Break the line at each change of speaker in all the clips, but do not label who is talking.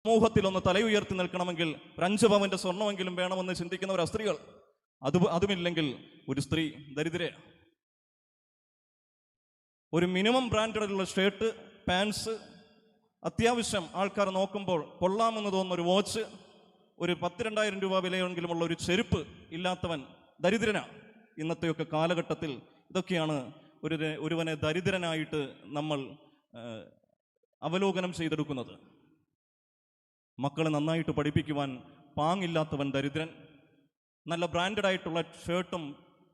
സമൂഹത്തിൽ തലയുയർത്തി നിൽക്കണമെങ്കിൽ 5 പവന്റെ സ്വർണ്ണമെങ്കിലും വേണമെന്ന് ചിന്തിക്കുന്ന ഒരു സ്ത്രീകൾ, അതുമില്ലെങ്കിൽ ഒരു സ്ത്രീ ദരിദ്ര. ഒരു മിനിമം ബ്രാൻഡഡിലുള്ള ഷർട്ട്, പാൻസ്, അത്യാവശ്യം ആൾക്കാർ നോക്കുമ്പോൾ കൊള്ളാമെന്ന് തോന്നുന്ന ഒരു വാച്ച്, ഒരു 10,000-2,000 രൂപ വിലയെങ്കിലുമുള്ള ഒരു ചെരുപ്പ് ഇല്ലാത്തവൻ ദരിദ്രനാണ്. ഇന്നത്തെയൊക്കെ കാലഘട്ടത്തിൽ ഇതൊക്കെയാണ് ഒരുവനെ ദരിദ്രനായിട്ട് നമ്മൾ അവലോകനം ചെയ്തെടുക്കുന്നത്. മക്കളെ നന്നായിട്ട് പഠിപ്പിക്കുവാൻ പാങ്ങില്ലാത്തവൻ ദരിദ്രൻ, നല്ല ബ്രാൻഡഡായിട്ടുള്ള ഷർട്ടും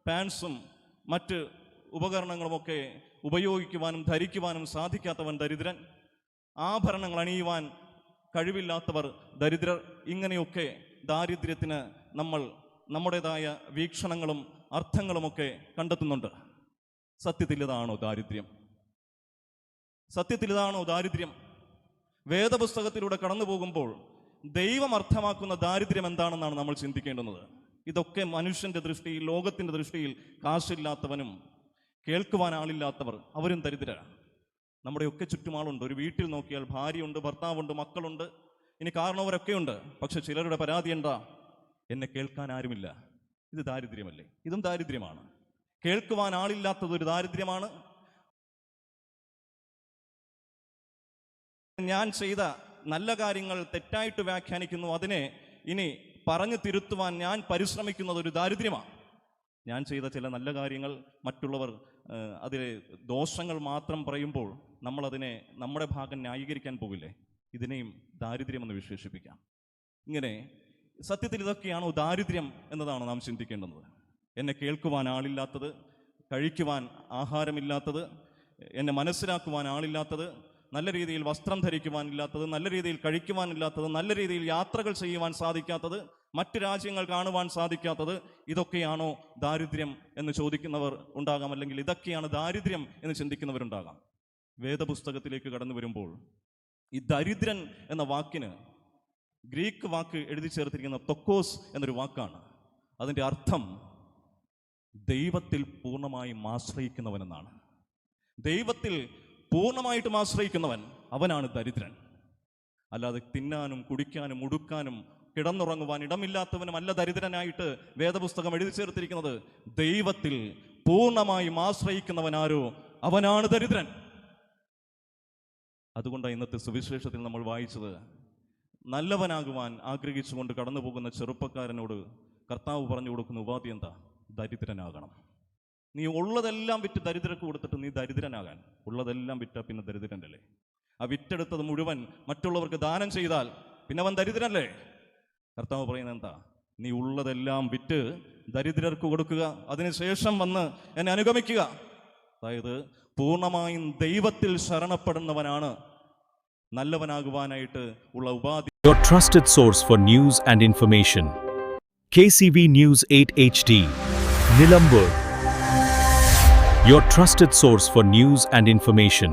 പാൻസും മറ്റ് ഉപകരണങ്ങളുമൊക്കെ ഉപയോഗിക്കുവാനും ധരിക്കുവാനും സാധിക്കാത്തവൻ ദരിദ്രൻ, ആഭരണങ്ങൾ അണിയുവാൻ കഴിവില്ലാത്തവർ ദരിദ്രർ. ഇങ്ങനെയൊക്കെ ദാരിദ്ര്യത്തിന് നമ്മൾ നമ്മുടേതായ വീക്ഷണങ്ങളും അർത്ഥങ്ങളുമൊക്കെ കണ്ടെത്തുന്നുണ്ട്. സത്യത്തിൽ ഇതാണോ ദാരിദ്ര്യം? സത്യത്തിൽ ഇതാണോ ദാരിദ്ര്യം? വേദപുസ്തകത്തിലൂടെ കടന്നു പോകുമ്പോൾ ദൈവം അർത്ഥമാക്കുന്ന ദാരിദ്ര്യം എന്താണെന്നാണ് നമ്മൾ ചിന്തിക്കേണ്ടുന്നത്. ഇതൊക്കെ മനുഷ്യന്റെ ദൃഷ്ടിയിൽ, ലോകത്തിന്റെ ദൃഷ്ടിയിൽ കാശില്ലാത്തവനും കേൾക്കുവാൻ ആളില്ലാത്തവർ അവരും ദരിദ്രരാണ്. നമ്മുടെയൊക്കെ ചുറ്റുമാളുണ്ട്. ഒരു വീട്ടിൽ നോക്കിയാൽ ഭാര്യയുണ്ട്, ഭർത്താവുണ്ട്, മക്കളുണ്ട്, ഇനി കാരണവരൊക്കെയുണ്ട്. പക്ഷെ ചിലരുടെ പരാതി എന്താ? എന്നെ കേൾക്കാൻ ആരുമില്ല. ഇത് ദാരിദ്ര്യമല്ലേ? ഇതും ദാരിദ്ര്യമാണ്. കേൾക്കുവാൻ ആളില്ലാത്തത് ഒരു ദാരിദ്ര്യമാണ്. ഞാൻ ചെയ്ത നല്ല കാര്യങ്ങൾ തെറ്റായിട്ട് വ്യാഖ്യാനിക്കുന്നു, അതിനെ ഇനി പറഞ്ഞു തിരുത്തുവാൻ ഞാൻ പരിശ്രമിക്കുന്നത് ഒരു ദാരിദ്ര്യമാണ്. ഞാൻ ചെയ്ത ചില നല്ല കാര്യങ്ങൾ മറ്റുള്ളവർ അതിലെ ദോഷങ്ങൾ മാത്രം പറയുമ്പോൾ നമ്മളതിനെ നമ്മുടെ ഭാഗം ന്യായീകരിക്കാൻ പോകില്ലേ? ഇതിനെയും ദാരിദ്ര്യമെന്ന് വിശേഷിപ്പിക്കാം. ഇങ്ങനെ സത്യത്തിൽ ഇതൊക്കെയാണോ ദാരിദ്ര്യം എന്നതാണ് നാം ചിന്തിക്കേണ്ടത്. എന്നെ കേൾക്കുവാൻ ആളില്ലാത്തത്, കഴിക്കുവാൻ ആഹാരമില്ലാത്തത്, എന്നെ മനസ്സിലാക്കുവാൻ ആളില്ലാത്തത്, നല്ല രീതിയിൽ വസ്ത്രം ധരിക്കുവാനില്ലാത്തത്, നല്ല രീതിയിൽ കഴിക്കുവാനില്ലാത്തത്, നല്ല രീതിയിൽ യാത്രകൾ ചെയ്യുവാൻ സാധിക്കാത്തത്, മറ്റ് രാജ്യങ്ങൾ കാണുവാൻ സാധിക്കാത്തത്, ഇതൊക്കെയാണോ ദാരിദ്ര്യം എന്ന് ചോദിക്കുന്നവർ ഉണ്ടാകാം. അല്ലെങ്കിൽ ഇതൊക്കെയാണ് ദാരിദ്ര്യം എന്ന് ചിന്തിക്കുന്നവരുണ്ടാകാം. വേദപുസ്തകത്തിലേക്ക് കടന്നു വരുമ്പോൾ ഈ ദരിദ്രൻ എന്ന വാക്കിന് ഗ്രീക്ക് വാക്ക് എഴുതി ചേർത്തിരിക്കുന്ന തൊക്കോസ് എന്നൊരു വാക്കാണ്. അതിൻ്റെ അർത്ഥം ദൈവത്തിൽ പൂർണ്ണമായും ആശ്രയിക്കുന്നവനെന്നാണ്. ദൈവത്തിൽ പൂർണ്ണമായിട്ടും ആശ്രയിക്കുന്നവൻ അവനാണ് ദരിദ്രൻ. അല്ലാതെ തിന്നാനും കുടിക്കാനും ഉടുക്കാനും കിടന്നുറങ്ങുവാൻ ഇടമില്ലാത്തവനും അല്ല ദരിദ്രനായിട്ട് വേദപുസ്തകം എഴുതി ചേർത്തിരിക്കുന്നത്. ദൈവത്തിൽ പൂർണ്ണമായും ആശ്രയിക്കുന്നവനാരോ അവനാണ് ദരിദ്രൻ. അതുകൊണ്ടാണ് ഇന്നത്തെ സുവിശേഷത്തിൽ നമ്മൾ വായിച്ചത്, നല്ലവനാകുവാൻ ആഗ്രഹിച്ചുകൊണ്ട് കടന്നു പോകുന്ന ചെറുപ്പക്കാരനോട് കർത്താവ് പറഞ്ഞു കൊടുക്കുന്ന ഉപാധി എന്താ? ദരിദ്രനാകണം. നീ ഉള്ളതെല്ലാം വിറ്റ് ദരിദ്രർക്ക് കൊടുത്തിട്ട് നീ ദരിദ്രനാകാൻ. ഉള്ളതെല്ലാം വിറ്റാ പിന്നെ ദരിദ്രനല്ലേ? ആ വിറ്റെടുത്തത് മുഴുവൻ മറ്റുള്ളവർക്ക് ദാനം ചെയ്താൽ പിന്നെ അവൻ ദരിദ്രനല്ലേ? കർത്താവ് പറയുന്നത് എന്താ? നീ ഉള്ളതെല്ലാം വിറ്റ് ദരിദ്രർക്ക് കൊടുക്കുക, അതിനുശേഷം വന്ന് എന്നെ അനുഗമിക്കുക. അതായത് പൂർണ്ണമായും ദൈവത്തിൽ ശരണപ്പെടുന്നവനാണ് നല്ലവനാകുവാനായിട്ട് ഉള്ള ഉപാധി.
Your trusted source for news and information. KCV News 8 HD, Nilambur. Your trusted source for news and information.